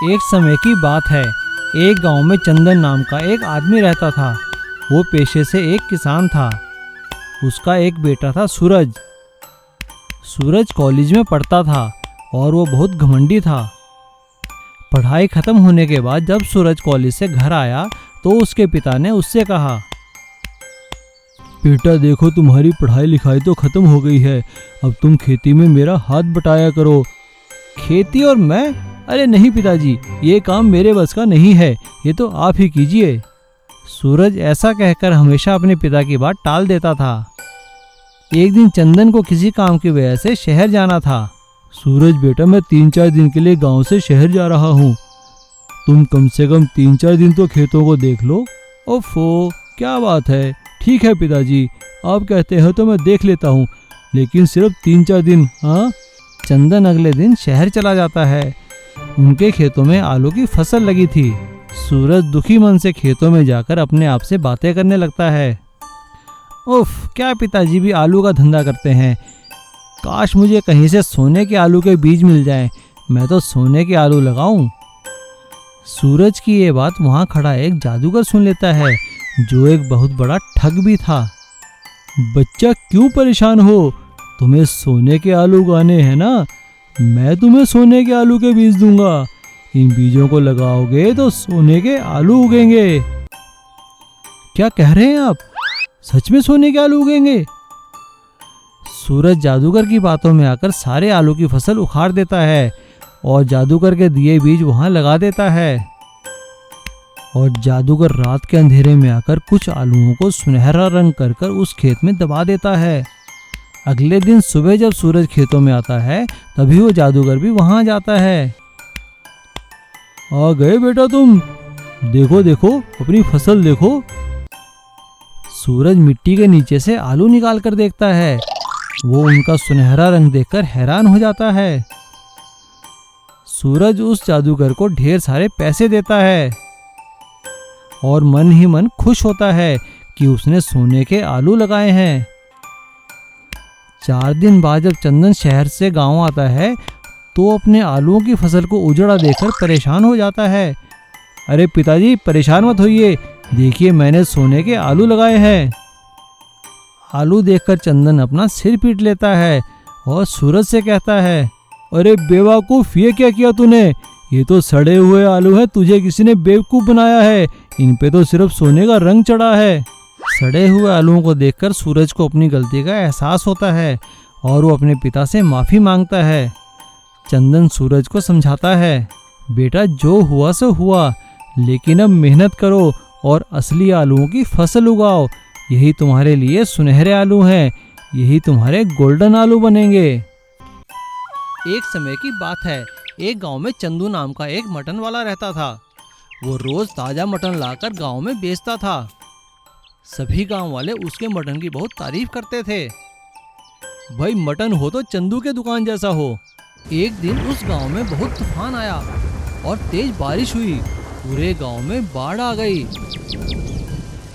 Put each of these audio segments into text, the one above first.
एक समय की बात है। एक गांव में चंदन नाम का एक आदमी रहता था। वो पेशे से एक किसान था। उसका एक बेटा था सूरज। सूरज कॉलेज में पढ़ता था और वो बहुत घमंडी था। पढ़ाई खत्म होने के बाद जब सूरज कॉलेज से घर आया तो उसके पिता ने उससे कहा, बेटा देखो, तुम्हारी पढ़ाई लिखाई तो खत्म हो गई है, अब तुम खेती में मेरा हाथ बटाया करो। खेती और मैं? अरे नहीं पिताजी, ये काम मेरे बस का नहीं है, ये तो आप ही कीजिए। सूरज ऐसा कहकर हमेशा अपने पिता की बात टाल देता था। एक दिन चंदन को किसी काम की वजह से शहर जाना था। सूरज बेटा, मैं 3-4 दिन के लिए गांव से शहर जा रहा हूँ, तुम कम से कम 3-4 दिन तो खेतों को देख लो। ओफो, क्या बात है, ठीक है पिताजी, आप कहते हो तो मैं देख लेता हूँ, लेकिन सिर्फ 3-4 दिन। हाँ। चंदन अगले दिन शहर चला जाता है। उनके खेतों में आलू की फसल लगी थी। सूरज दुखी मन से खेतों में जाकर अपने आप से बातें करने लगता है। उफ, क्या पिताजी भी आलू का धंधा करते हैं। काश मुझे कहीं से सोने के आलू के बीज मिल जाएं, मैं तो सोने के आलू लगाऊं। सूरज की ये बात वहां खड़ा एक जादूगर सुन लेता है, जो एक बहुत बड़ा ठग भी था। बच्चा, क्यों परेशान हो? तुम्हें सोने के आलू उगाने हैं ना, मैं तुम्हें सोने के आलू के बीज दूंगा। इन बीजों को लगाओगे तो सोने के आलू उगेंगे। क्या कह रहे हैं आप? सच में सोने के आलू उगेंगे? सूरज जादूगर की बातों में आकर सारे आलू की फसल उखाड़ देता है और जादूगर के दिए बीज वहां लगा देता है। और जादूगर रात के अंधेरे में आकर कुछ आलूओं को सुनहरा रंग कर कर उस खेत में दबा देता है। अगले दिन सुबह जब सूरज खेतों में आता है तभी वो जादूगर भी वहां जाता है। आ गए बेटा तुम, देखो देखो अपनी फसल देखो। सूरज मिट्टी के नीचे से आलू निकाल कर देखता है। वो उनका सुनहरा रंग देखकर हैरान हो जाता है। सूरज उस जादूगर को ढेर सारे पैसे देता है और मन ही मन खुश होता है कि उसने सोने के आलू लगाए हैं। 4 दिन बाद जब चंदन शहर से गांव आता है तो अपने आलूओं की फसल को उजड़ा देखकर परेशान हो जाता है। अरे पिताजी, परेशान मत होइए, देखिए मैंने सोने के आलू लगाए हैं। आलू देखकर चंदन अपना सिर पीट लेता है और सूरज से कहता है, अरे बेवकूफ, ये क्या किया तूने? ये तो सड़े हुए आलू हैं, तुझे किसी ने बेवकूफ बनाया है, इन पे तो सिर्फ सोने का रंग चढ़ा है। सड़े हुए आलूओं को देखकर सूरज को अपनी गलती का एहसास होता है और वो अपने पिता से माफ़ी मांगता है। चंदन सूरज को समझाता है, बेटा जो हुआ सो हुआ, लेकिन अब मेहनत करो और असली आलूओं की फसल उगाओ। यही तुम्हारे लिए सुनहरे आलू हैं, यही तुम्हारे गोल्डन आलू बनेंगे। एक समय की बात है। एक गांव में चंदू नाम का एक मटन वाला रहता था। वो रोज ताजा मटन लाकर गांव में बेचता था। सभी गांव वाले उसके मटन की बहुत तारीफ करते थे। भाई मटन हो तो चंदू के दुकान जैसा हो। एक दिन उस गांव में बहुत तूफान आया और तेज बारिश हुई। पूरे गांव में बाढ़ आ गई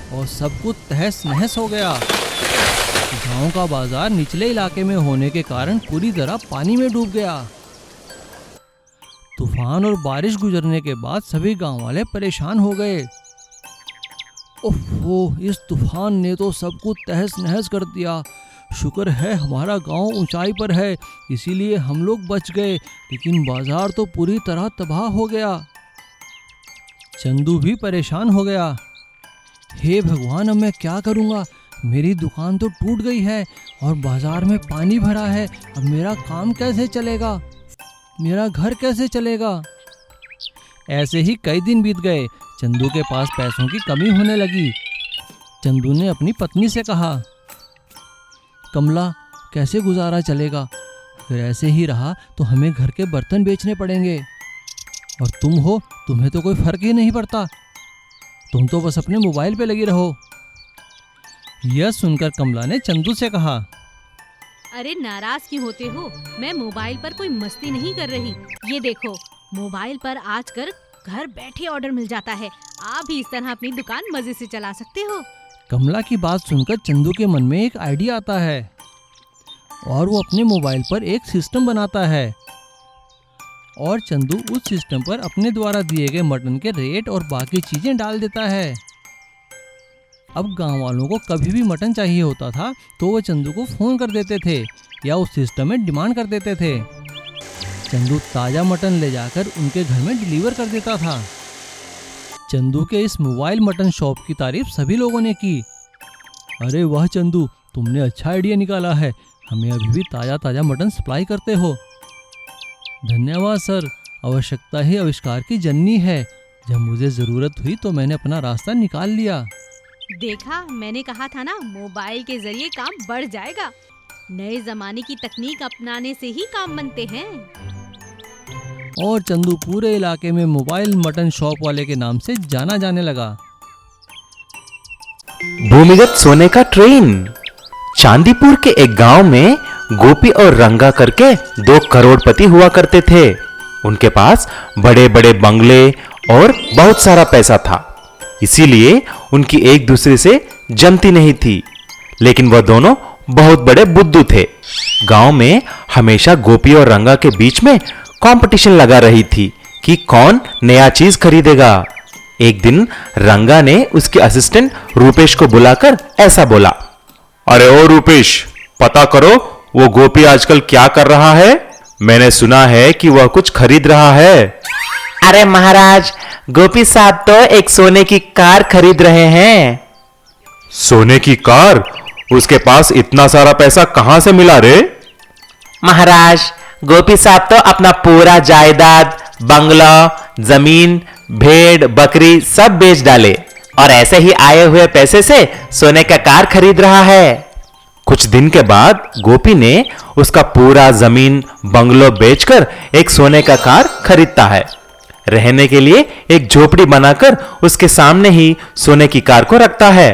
और सब कुछ तहस नहस हो गया। गांव का बाजार निचले इलाके में होने के कारण पूरी तरह पानी में डूब गया। तूफान और बारिश गुजरने के बाद सभी गांव वाले परेशान हो गए। ओहो, इस तूफान ने तो सब कुछ तहस नहस कर दिया। शुक्र है हमारा गांव ऊंचाई पर है, इसीलिए हम लोग बच गए, लेकिन बाजार तो पूरी तरह तबाह हो गया। चंदू भी परेशान हो गया। हे भगवान, अब मैं क्या करूँगा? मेरी दुकान तो टूट गई है और बाजार में पानी भरा है। अब मेरा काम कैसे चलेगा? मेरा घर कैसे चलेगा? ऐसे ही कई दिन बीत गए। चंदू के पास पैसों की कमी होने लगी। चंदू ने अपनी पत्नी से कहा, कमला, कैसे गुजारा चलेगा? अगर ऐसे ही रहा तो हमें घर के बर्तन बेचने पड़ेंगे। और तुम हो, तुम्हें तो कोई फर्क ही नहीं पड़ता, तुम तो बस अपने मोबाइल पे लगी रहो। यह सुनकर कमला ने चंदू से कहा, अरे नाराज क्यों होते हो? मैं मोबाइल पर कोई मस्ती नहीं कर रही। ये देखो, मोबाइल पर आजकल घर बैठे ऑर्डर मिल जाता है। आप भी इस तरह अपनी दुकान मजे से चला सकते हो। कमला की बात सुनकर चंदू के मन में एक आइडिया आता है और वो अपने मोबाइल पर एक सिस्टम बनाता है और चंदू उस सिस्टम पर अपने द्वारा दिए गए मटन के रेट और बाकी चीजें डाल देता है। अब गांव वालों को कभी भी मटन चाहिए होता था तो वो चंदू को फोन कर देते थे या उस सिस्टम में डिमांड कर देते थे। चंदू ताज़ा मटन ले जाकर उनके घर में डिलीवर कर देता था। चंदू के इस मोबाइल मटन शॉप की तारीफ सभी लोगों ने की। अरे वाह चंदू, तुमने अच्छा आइडिया निकाला है, हमें अभी भी ताज़ा ताज़ा मटन सप्लाई करते हो। धन्यवाद सर, आवश्यकता ही आविष्कार की जननी है। जब मुझे ज़रूरत हुई तो मैंने अपना रास्ता निकाल लिया। देखा, मैंने कहा था ना, मोबाइल के जरिए काम बढ़ जाएगा। नए जमाने की तकनीक अपनाने से ही काम बनते हैं। और चंदू पूरे इलाके में मोबाइल मटन शॉप वाले के नाम से जाना जाने लगा। भूमिगत सोने का ट्रेन। चांदीपुर के एक गांव में गोपी और रंगा करके 2 करोड़पति हुआ करते थे। उनके पास बड़े बड़े बंगले और बहुत सारा पैसा था, इसीलिए उनकी एक दूसरे से जमती नहीं थी। लेकिन वह दोनों बहुत बड़े बुद्धू थे। गांव में हमेशा गोपी और रंगा के बीच में कंपटीशन लगा रही थी कि कौन नया चीज खरीदेगा। एक दिन रंगा ने उसके असिस्टेंट रूपेश को बुलाकर ऐसा बोला, अरे ओ रूपेश, पता करो वो गोपी आजकल क्या कर रहा है। मैंने सुना है कि वह कुछ खरीद रहा है। अरे महाराज, गोपी साहब तो एक सोने की कार खरीद रहे हैं। सोने की कार? उसके पास इतना सारा पैसा कहां से मिला रे? महाराज, गोपी साहब तो अपना पूरा जायदाद, बंगला, जमीन, भेड़, बकरी सब बेच डाले और ऐसे ही आए हुए पैसे से सोने का कार खरीद रहा है। कुछ दिन के बाद गोपी ने उसका पूरा जमीन, बंगलो बेचकर एक सोने का कार खरीदता है। रहने के लिए एक झोपड़ी बनाकर उसके सामने ही सोने की कार को रखता है।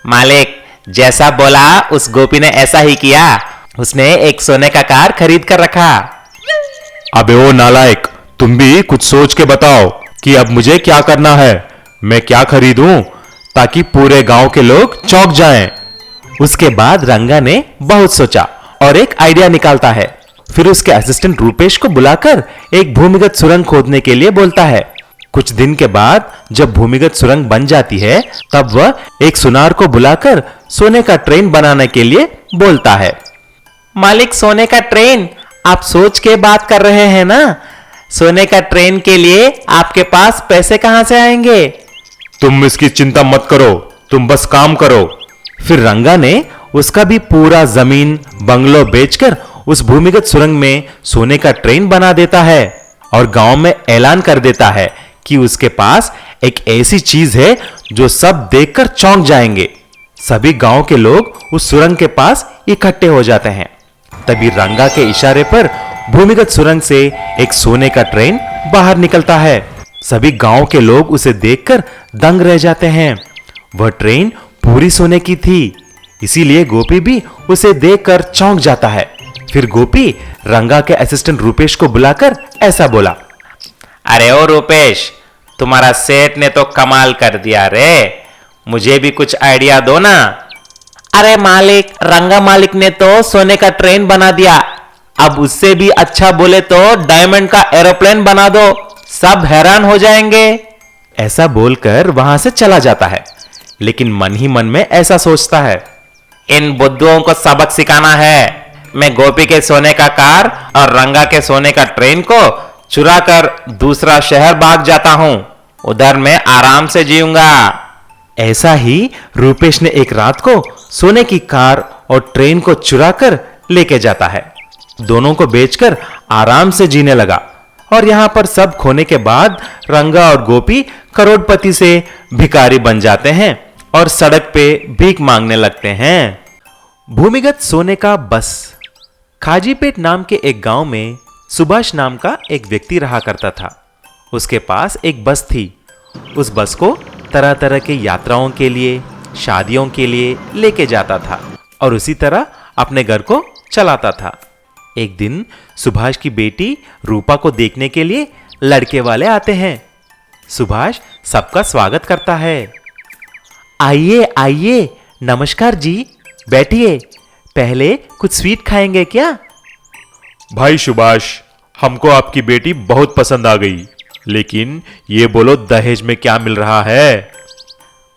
मालिक, जैसा बोला उस गोपी ने ऐसा ही किया। उसने एक सोने का कार खरीद कर रखा। अबे ओ नालायक, तुम भी कुछ सोच के बताओ कि अब मुझे क्या करना है। मैं क्या खरीदूं ताकि पूरे गांव के लोग चौंक जाएं। उसके बाद रंगा ने बहुत सोचा और एक आइडिया निकालता है। फिर उसके असिस्टेंट रूपेश को बुलाकर एक भूमिगत सुरंग खोदने के लिए बोलता है। कुछ दिन के बाद जब भूमिगत सुरंग बन जाती है तब वह एक सुनार को बुलाकर सोने का ट्रेन बनाने के लिए बोलता है। मालिक, सोने का ट्रेन, आप सोच के बात कर रहे हैं ना? सोने का ट्रेन के लिए आपके पास पैसे कहां से आएंगे? तुम इसकी चिंता मत करो, तुम बस काम करो। फिर रंगा ने उसका भी पूरा जमीन, बंगलो बेचकर उस भूमिगत सुरंग में सोने का ट्रेन बना देता है और गांव में ऐलान कर देता है कि उसके पास एक ऐसी चीज है जो सब देखकर चौंक जाएंगे। सभी गांव के लोग उस सुरंग के पास इकट्ठे हो जाते हैं। तभी रंगा के इशारे पर भूमिगत सुरंग से एक सोने का ट्रेन बाहर निकलता है। सभी गांव के लोग उसे देखकर दंग रह जाते हैं। वह ट्रेन पूरी सोने की थी, इसीलिए गोपी भी उसे देखकर चौंक जाता है। फिर गोपी रंगा के असिस्टेंट रूपेश को बुलाकर ऐसा बोला, अरे ओ रूपेश, तुम्हारा सेठ ने तो कमाल कर दिया रे, मुझे भी कुछ आइडिया दो ना। अरे मालिक, रंगा मालिक ने तो सोने का ट्रेन बना दिया, अब उससे भी अच्छा बोले तो डायमंड का एरोप्लेन बना दो, सब हैरान हो जाएंगे। ऐसा बोलकर वहां से चला जाता है, लेकिन मन ही मन में ऐसा सोचता है, इन बुद्धुओं को सबक सिखाना है। मैं गोपी के सोने का कार और रंगा के सोने का ट्रेन को चुरा कर दूसरा शहर भाग जाता हूं, उधर मैं आराम से जीऊंगा। ऐसा ही रूपेश ने एक रात को सोने की कार और ट्रेन को चुरा कर लेके जाता है। दोनों को बेचकर आराम से जीने लगा और यहां पर सब खोने के बाद रंगा और गोपी करोड़पति से भिखारी बन जाते हैं और सड़क पे भीख मांगने लगते हैं। भूमिगत सोने का बस। खाजीपेट नाम के एक गांव में सुभाष नाम का एक व्यक्ति रहा करता था। उसके पास एक बस थी। उस बस को तरह तरह के यात्राओं के लिए, शादियों के लिए लेके जाता था और उसी तरह अपने घर को चलाता था। एक दिन सुभाष की बेटी रूपा को देखने के लिए लड़के वाले आते हैं। सुभाष सबका स्वागत करता है। आइए आइए, नमस्कार जी, बैठिए, पहले कुछ स्वीट खाएंगे क्या? भाई सुभाष, हमको आपकी बेटी बहुत पसंद आ गई, लेकिन ये बोलो दहेज में क्या मिल रहा है?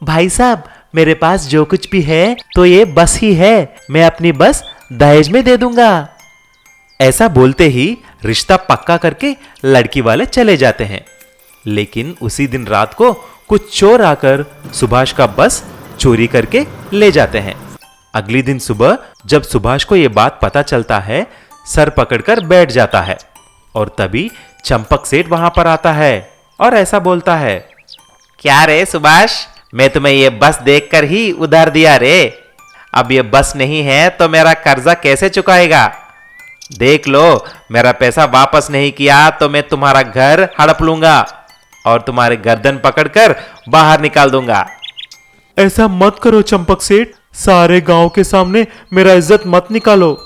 भाई साहब, मेरे पास जो कुछ भी है तो ये बस ही है, मैं अपनी बस दहेज में दे दूंगा। ऐसा बोलते ही रिश्ता पक्का करके लड़की वाले चले जाते हैं। लेकिन उसी दिन रात को कुछ चोर आकर सुभाष का बस चोरी करके ले जाते हैं। अगली दिन सुबह जब सुभाष को यह बात पता चलता है, सर पकड़कर बैठ जाता है। और तभी चंपक सेठ वहां पर आता है और ऐसा बोलता है, क्या रे सुभाष, मैं तुम्हें ये बस देखकर ही उधार दिया रे। अब ये बस नहीं है तो मेरा कर्जा कैसे चुकाएगा? देख लो, मेरा पैसा वापस नहीं किया तो मैं तुम्हारा घर हड़प लूंगा और तुम्हारे गर्दन पकड़कर बाहर निकाल दूंगा। ऐसा मत करो चंपक सेठ, सारे गांव के सामने मेरा इज्जत मत निकालो।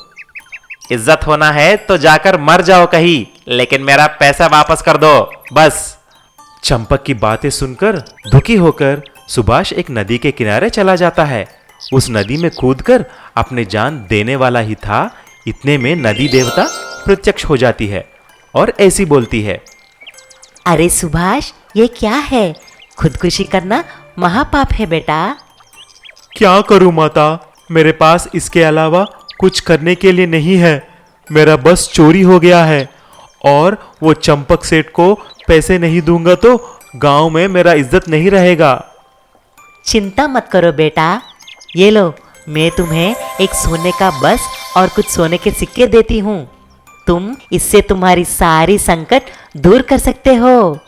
इज्जत होना है तो जाकर मर जाओ कहीं, लेकिन मेरा पैसा वापस कर दो बस। चंपक की बातें सुनकर दुखी होकर सुभाष एक नदी के किनारे चला जाता है। उस नदी में कूदकर अपने जान देने वाला ही था, इतने में नदी देवता प्रत्यक्ष हो जाती है और ऐसी बोलती है, अरे सुभाष, ये क्या है? खुदकुशी करना महापाप है बेटा। क्या करूं माता, मेरे पास इसके अलावा कुछ करने के लिए नहीं है। मेरा बस चोरी हो गया है और वो चंपक सेठ को पैसे नहीं दूंगा तो गांव में मेरा इज्जत नहीं रहेगा। चिंता मत करो बेटा, ये लो, मैं तुम्हें एक सोने का बस और कुछ सोने के सिक्के देती हूँ। तुम इससे तुम्हारी सारी संकट दूर कर सकते हो।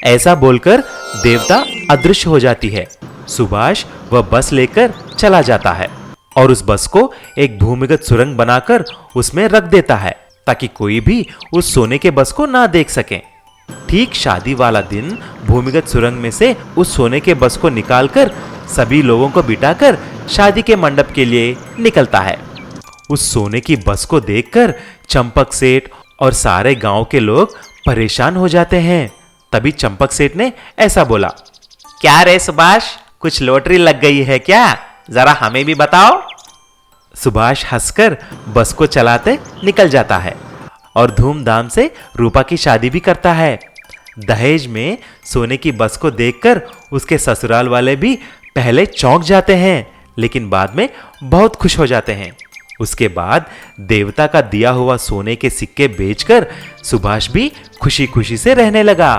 ऐसा बोलकर देवता अदृश्य हो जाती है। सुभाष वह बस लेकर चला जाता है और उस बस को एक भूमिगत सुरंग बनाकर उसमें रख देता है ताकि कोई भी उस सोने के बस को ना देख सके। ठीक शादी वाला दिन भूमिगत सुरंग में से उस सोने के बस को निकालकर सभी लोगों को बिठाकर शादी के मंडप के लिए निकलता है। उस सोने की बस को देखकर चंपक सेठ और सारे गांव के लोग परेशान हो जाते हैं। तभी चंपक सेठ ने ऐसा बोला, क्या रे सुभाष, कुछ लॉटरी लग गई है क्या? जरा हमें भी बताओ। सुभाष हंसकर बस को चलाते निकल जाता है और धूमधाम से रूपा की शादी भी करता है। दहेज में सोने की बस को देखकर उसके ससुराल वाले भी पहले चौंक जाते हैं, लेकिन बाद में बहुत खुश हो जाते हैं। उसके बाद देवता का दिया हुआ सोने के सिक्के बेचकर सुभाष भी खुशी खुशी से रहने लगा।